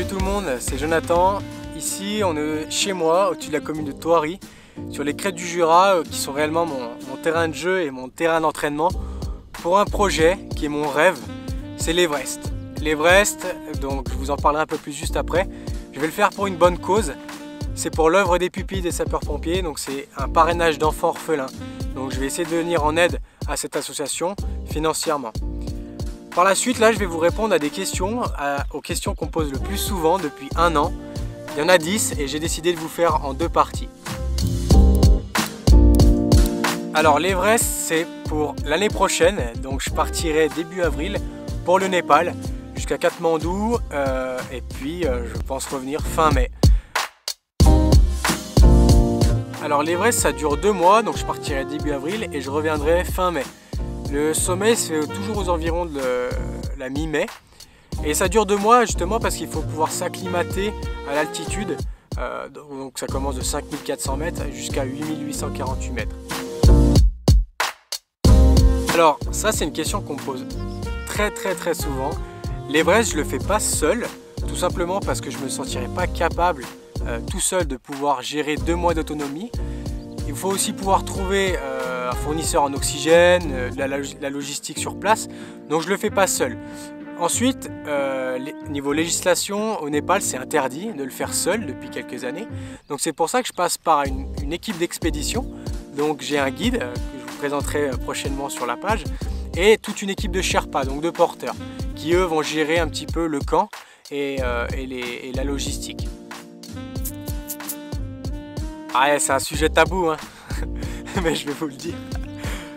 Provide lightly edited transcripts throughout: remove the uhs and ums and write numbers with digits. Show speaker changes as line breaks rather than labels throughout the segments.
tout le monde, c'est Jonathan. Ici, on est chez moi, au-dessus de la commune de Thoiry, sur les crêtes du Jura, qui sont réellement mon terrain de jeu et mon terrain d'entraînement, pour un projet qui est mon rêve, c'est l'Everest. L'Everest, donc je vous en parlerai un peu plus juste après. Je vais le faire pour une bonne cause. C'est pour l'œuvre des pupilles des sapeurs-pompiers, donc c'est un parrainage d'enfants orphelins. Donc je vais essayer de venir en aide à cette association financièrement. Par la suite, là, je vais vous répondre à des questions, aux questions qu'on pose le plus souvent depuis un an. Il y en a 10 et j'ai décidé de vous faire en deux parties. Alors l'Everest, c'est pour l'année prochaine, donc je partirai début avril pour le Népal jusqu'à Katmandou et puis je pense revenir fin mai. Alors l'Everest, ça dure 2 mois, donc je partirai début avril et je reviendrai fin mai. Le sommet, c'est toujours aux environs de la mi-mai. Et ça dure 2 mois justement parce qu'il faut pouvoir s'acclimater à l'altitude. Donc ça commence de 5400 mètres jusqu'à 8848 mètres. Alors ça, c'est une question qu'on me pose très souvent. L'Everest, je le fais pas seul, tout simplement parce que je me sentirais pas capable tout seul de pouvoir gérer 2 mois d'autonomie. Il faut aussi pouvoir trouver un fournisseur en oxygène, la logistique sur place, donc je le fais pas seul. Ensuite, niveau législation, au Népal, c'est interdit de le faire seul depuis quelques années. Donc c'est pour ça que je passe par une équipe d'expédition. Donc j'ai un guide que je vous présenterai prochainement sur la page et toute une équipe de Sherpas, donc de porteurs, qui eux vont gérer un petit peu le camp et la logistique. Ah ouais, c'est un sujet tabou, hein. Mais je vais vous le dire.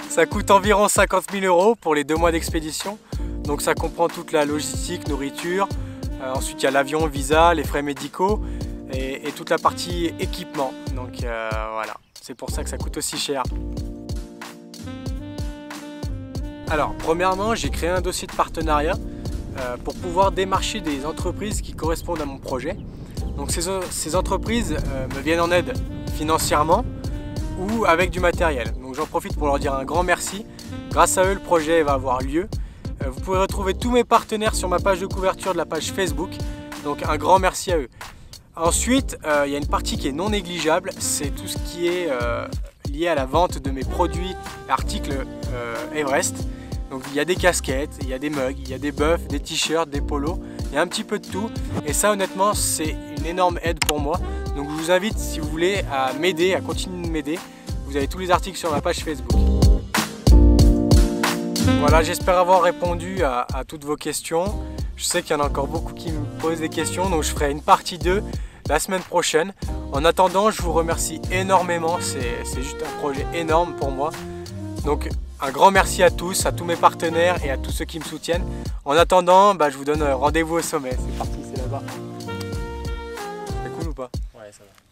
Ça coûte environ 50 000 € pour les 2 mois d'expédition. Donc ça comprend toute la logistique, nourriture. Ensuite il y a l'avion, visa, les frais médicaux et toute la partie équipement. Donc voilà, c'est pour ça que ça coûte aussi cher. Alors premièrement, j'ai créé un dossier de partenariat pour pouvoir démarcher des entreprises qui correspondent à mon projet. Donc ces entreprises me viennent en aide financièrement ou avec du matériel. Donc j'en profite pour leur dire un grand merci. Grâce à eux, le projet va avoir lieu. Vous pouvez retrouver tous mes partenaires sur ma page de couverture de la page Facebook. Donc un grand merci à eux. Ensuite, il y a une partie qui est non négligeable, c'est tout ce qui est lié à la vente de mes produits, articles Everest. Donc il y a des casquettes, il y a des mugs, il y a des buffs, des t-shirts, des polos, il y a un petit peu de tout. Et ça, honnêtement, c'est une énorme aide pour moi. Donc je vous invite, si vous voulez, à m'aider, à continuer de m'aider. Vous avez tous les articles sur ma page Facebook. Voilà, j'espère avoir répondu à toutes vos questions. Je sais qu'il y en a encore beaucoup qui me posent des questions, donc je ferai une partie 2 la semaine prochaine. En attendant, je vous remercie énormément, c'est juste un projet énorme pour moi. Donc un grand merci à tous mes partenaires et à tous ceux qui me soutiennent. En attendant, je vous donne rendez-vous au sommet. C'est parti, c'est là-bas. C'est cool ou pas?
Ouais, ça va.